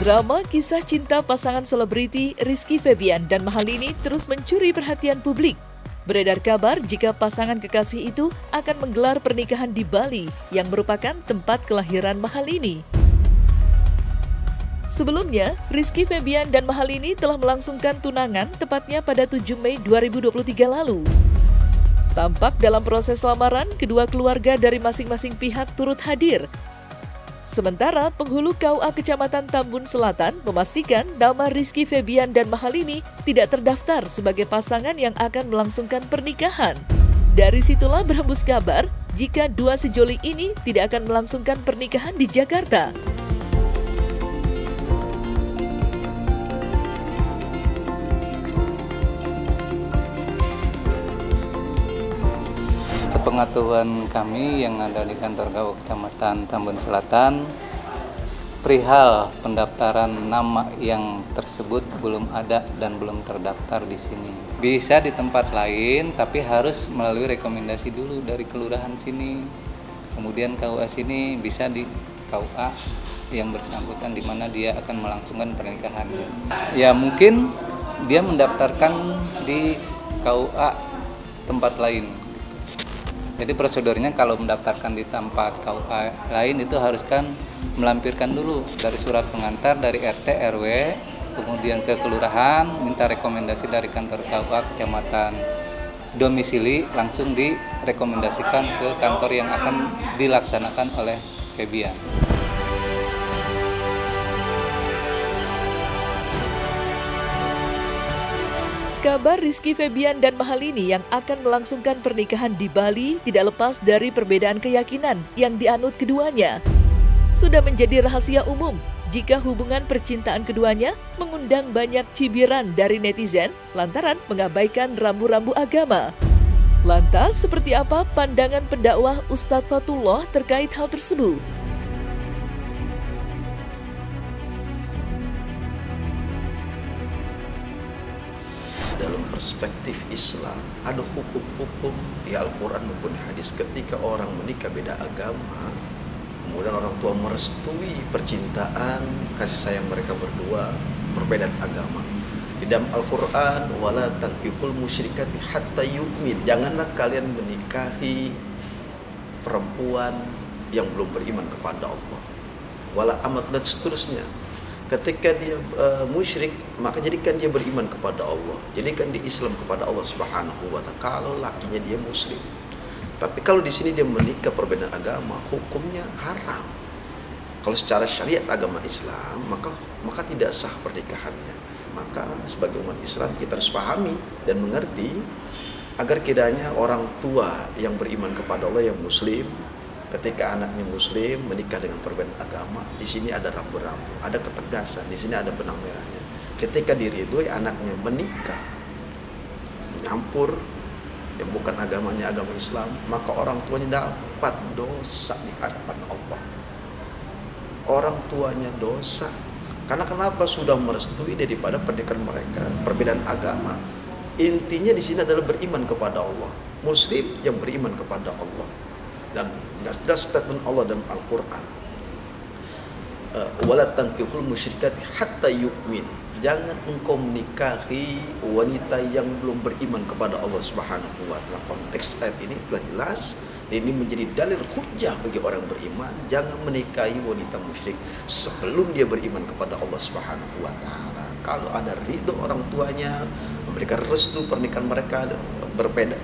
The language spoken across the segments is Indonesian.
Drama kisah cinta pasangan selebriti Rizky Febian dan Mahalini terus mencuri perhatian publik. Beredar kabar jika pasangan kekasih itu akan menggelar pernikahan di Bali yang merupakan tempat kelahiran Mahalini. Sebelumnya, Rizky Febian dan Mahalini telah melangsungkan tunangan tepatnya pada 7 Mei 2023 lalu. Tampak dalam proses lamaran, kedua keluarga dari masing-masing pihak turut hadir. Sementara penghulu KUA Kecamatan Tambun Selatan memastikan nama Rizky Febian dan Mahalini tidak terdaftar sebagai pasangan yang akan melangsungkan pernikahan. Dari situlah berhembus kabar jika dua sejoli ini tidak akan melangsungkan pernikahan di Jakarta. Pengetahuan kami yang ada di kantor KUA Kecamatan Tambun Selatan, perihal pendaftaran nama yang tersebut belum ada dan belum terdaftar di sini. Bisa di tempat lain, tapi harus melalui rekomendasi dulu dari kelurahan sini. Kemudian KUA sini bisa di KUA yang bersangkutan di mana dia akan melangsungkan pernikahan. Ya mungkin dia mendaftarkan di KUA tempat lain. Jadi prosedurnya kalau mendaftarkan di tempat KUA lain itu harus kan melampirkan dulu dari surat pengantar dari RT, RW, kemudian ke kelurahan, minta rekomendasi dari kantor KUA Kecamatan domisili, langsung direkomendasikan ke kantor yang akan dilaksanakan oleh Febian. Kabar Rizky Febian dan Mahalini yang akan melangsungkan pernikahan di Bali tidak lepas dari perbedaan keyakinan yang dianut keduanya. Sudah menjadi rahasia umum jika hubungan percintaan keduanya mengundang banyak cibiran dari netizen lantaran mengabaikan rambu-rambu agama. Lantas, seperti apa pandangan pendakwah Ustadz Fatullah terkait hal tersebut? Dalam perspektif Islam, ada hukum-hukum di Al-Quran maupun hadis ketika orang menikah beda agama, kemudian orang tua merestui percintaan, kasih sayang mereka berdua, perbedaan agama. Di dalam Al-Quran, wala tankihul musyrikati hatta yu'min. Janganlah kalian menikahi perempuan yang belum beriman kepada Allah. Wala amat dan seterusnya. Ketika dia musyrik, maka jadikan dia beriman kepada Allah, jadikan dia Islam kepada Allah Subhanahu wa Ta'ala. Kalau lakinya dia muslim, tapi kalau di sini dia menikah perbedaan agama, hukumnya haram. Kalau secara syariat agama Islam, maka tidak sah pernikahannya. Maka sebagai umat Islam kita harus pahami dan mengerti agar kiranya orang tua yang beriman kepada Allah yang muslim, ketika anaknya muslim menikah dengan perbedaan agama, di sini ada rambu-rambu, ada ketegasan, di sini ada benang merahnya. Ketika diridhoi anaknya menikah menyampur yang bukan agamanya agama Islam, maka orang tuanya dapat dosa di hadapan Allah. Orang tuanya dosa. Karena kenapa? Sudah merestui daripada pernikahan mereka, perbedaan agama. Intinya di sini adalah beriman kepada Allah. Muslim yang beriman kepada Allah. Dan jelas-jelas statement Allah dalam Al-Quran, wala tankihul musyrikati hatta yu'min. Jangan engkau menikahi wanita yang belum beriman kepada Allah Subhanahu wa Ta'ala. Konteks ayat ini telah jelas, dan ini menjadi dalil hujjah bagi orang beriman. Jangan menikahi wanita musyrik sebelum dia beriman kepada Allah Subhanahu wa Ta'ala. Kalau ada ridho orang tuanya, memberikan restu pernikahan mereka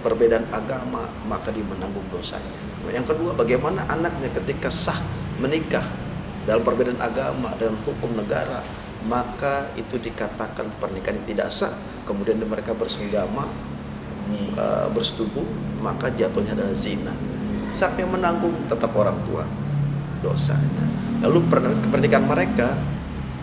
perbedaan agama, maka dia menanggung dosanya. Yang kedua, bagaimana anaknya ketika sah menikah dalam perbedaan agama dan hukum negara, maka itu dikatakan pernikahan yang tidak sah. Kemudian mereka bersenggama, bersetubuh, maka jatuhnya adalah zina. Siapa yang menanggung? Tetap orang tua dosanya. Lalu pernikahan mereka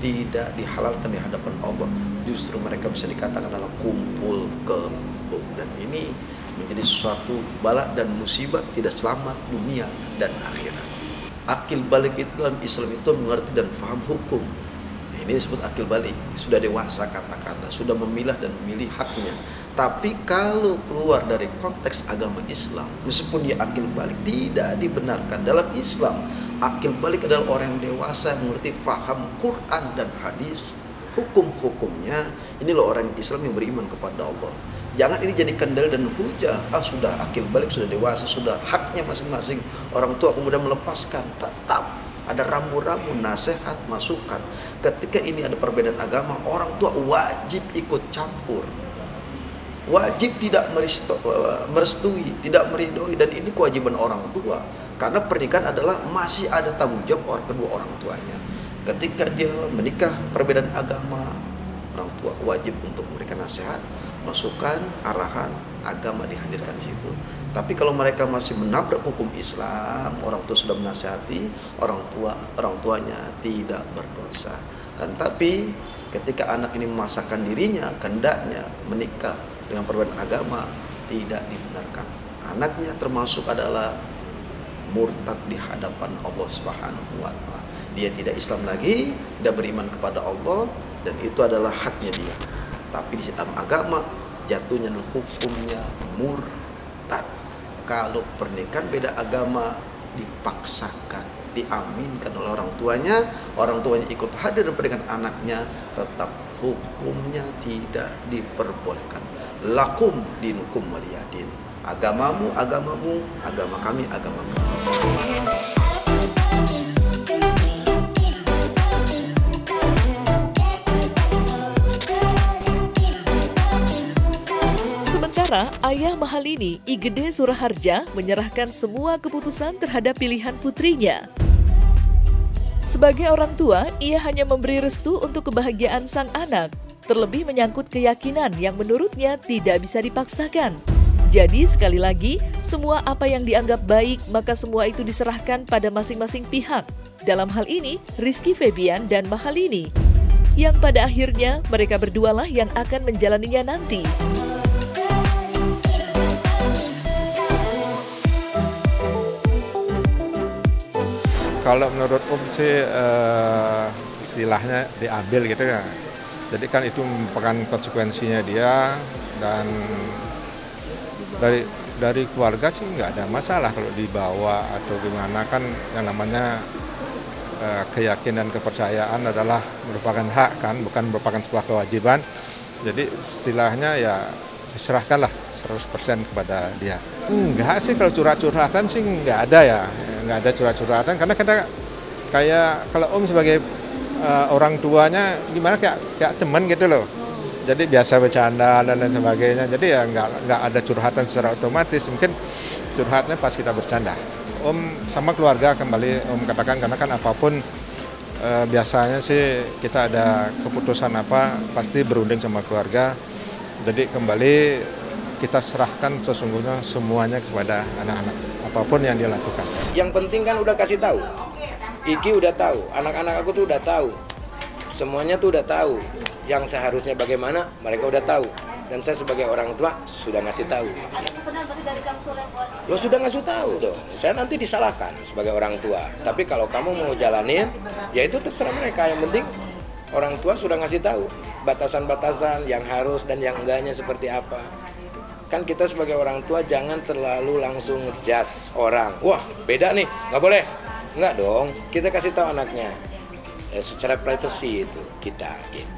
tidak dihalalkan di hadapan Allah, justru mereka bisa dikatakan adalah kumpul kebo. Dan ini menjadi suatu bala dan musibah, tidak selamat dunia dan akhirat. Akil balik itu dalam Islam itu mengerti dan paham hukum. Ini disebut akil balik, sudah dewasa kata-kata, sudah memilah dan memilih haknya. Tapi kalau keluar dari konteks agama Islam, meskipun dia akil balik, tidak dibenarkan. Dalam Islam, akil balik adalah orang yang dewasa, mengerti faham Quran dan hadis, hukum-hukumnya. Ini loh orang Islam yang beriman kepada Allah. Jangan ini jadi kendal dan hujah. Sudah akil balik, sudah dewasa, sudah haknya masing-masing. Orang tua kemudian melepaskan. Tetap ada rambu-rambu, nasihat, masukan. Ketika ini ada perbedaan agama, orang tua wajib ikut campur. Wajib tidak merestui, tidak meridhoi. Dan ini kewajiban orang tua. Karena pernikahan adalah masih ada tanggung jawab kedua orang tuanya. Ketika dia menikah perbedaan agama, orang tua wajib untuk memberikan nasihat, masukan, arahan, agama dihadirkan di situ. Tapi kalau mereka masih menabrak hukum Islam, orang tua sudah menasihati, orang tuanya tidak berdosa. Kan tapi ketika anak ini memaksakan dirinya, kehendaknya menikah dengan perbedaan agama, tidak dibenarkan. Anaknya termasuk adalah murtad di hadapan Allah Subhanahu wa taala. Dia tidak Islam lagi, tidak beriman kepada Allah, dan itu adalah haknya dia. Tapi di dalam agama jatuhnya hukumnya murtad. Kalau pernikahan beda agama dipaksakan, diaminkan oleh orang tuanya ikut hadir dalam pernikahan anaknya, tetap hukumnya tidak diperbolehkan. Lakum dinukum waliyadin. Agamamu, agamamu, agama kami, agama kami. Ayah Mahalini, I Gede Suraharja, menyerahkan semua keputusan terhadap pilihan putrinya. Sebagai orang tua, ia hanya memberi restu untuk kebahagiaan sang anak, terlebih menyangkut keyakinan yang menurutnya tidak bisa dipaksakan. Jadi sekali lagi, semua apa yang dianggap baik, maka semua itu diserahkan pada masing-masing pihak. Dalam hal ini, Rizky Febian dan Mahalini, yang pada akhirnya mereka berdualah yang akan menjalaninya nanti. Kalau menurut sih istilahnya diambil gitu ya. Jadi kan itu merupakan konsekuensinya dia, dan dari keluarga sih nggak ada masalah kalau dibawa atau gimana. Kan yang namanya keyakinan, kepercayaan adalah merupakan hak kan, bukan merupakan sebuah kewajiban. Jadi istilahnya ya diserahkanlah 100% kepada dia. Enggak sih, kalau curhat-curhatan sih nggak ada ya. Nggak ada curhat-curhatan, karena kita kayak kalau sebagai orang tuanya gimana, kayak teman gitu loh. Jadi biasa bercanda dan lain sebagainya. Jadi ya nggak ada curhatan secara otomatis. Mungkin curhatnya pas kita bercanda. Sama keluarga kembali katakan, karena kan apapun biasanya sih kita ada keputusan apa pasti berunding sama keluarga. Jadi kembali kita serahkan sesungguhnya semuanya kepada anak-anak, apapun yang dia lakukan. Yang penting kan udah kasih tahu, Iki udah tahu, anak-anak aku tuh udah tahu, semuanya tuh udah tahu. Yang seharusnya bagaimana mereka udah tahu, dan saya sebagai orang tua sudah ngasih tahu. Lo sudah ngasih tahu dong, saya nanti disalahkan sebagai orang tua. Tapi kalau kamu mau jalanin, ya itu terserah mereka. Yang penting orang tua sudah ngasih tahu batasan-batasan yang harus dan yang enggaknya seperti apa. Kan kita sebagai orang tua jangan terlalu langsung ngejudge orang. Wah, beda nih, nggak boleh. Nggak dong, kita kasih tahu anaknya. Secara privacy itu kita gitu.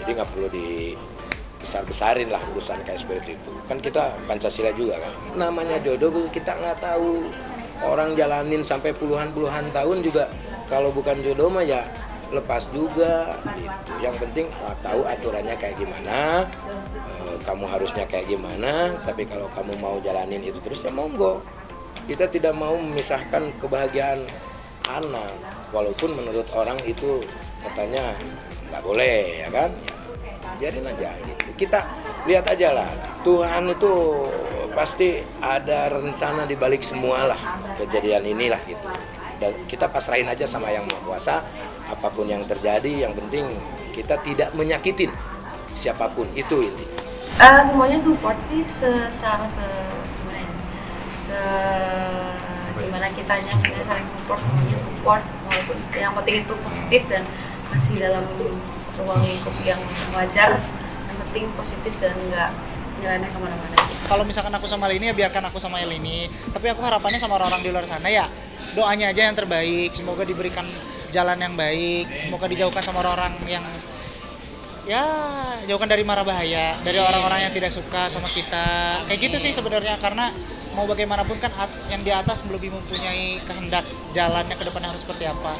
Jadi nggak perlu dibesar-besarin lah urusan kayak seperti itu. Kan kita Pancasila juga kan. Namanya jodoh kita nggak tahu. Orang jalanin sampai puluhan tahun juga kalau bukan jodoh mah ya lepas juga gitu. Yang penting tahu aturannya kayak gimana. Kamu harusnya kayak gimana, tapi kalau kamu mau jalanin itu terus ya monggo. Kita tidak mau memisahkan kebahagiaan anak, walaupun menurut orang itu katanya nggak boleh, ya kan? Ya, biarin aja gitu. Kita lihat aja lah, Tuhan itu pasti ada rencana di balik semua lah kejadian inilah gitu. Dan kita pasrahin aja sama Yang Maha Kuasa, apapun yang terjadi, yang penting kita tidak menyakitin siapapun, itu intinya. Semuanya support sih, gimana kitanya saling support, semuanya support, walaupun yang penting itu positif dan masih dalam ruang lingkup yang wajar, yang penting positif dan nggak jalannya kemana-mana. Kalau misalkan aku sama Lini ya biarkan aku sama Lini, tapi aku harapannya sama orang-orang di luar sana ya doanya aja yang terbaik, semoga diberikan jalan yang baik, semoga dijauhkan sama orang-orang yang ya jauhkan dari mara bahaya, dari orang-orang yang tidak suka sama kita, kayak gitu sih sebenarnya. Karena mau bagaimanapun kan yang di atas lebih mempunyai kehendak jalannya ke depannya harus seperti apa.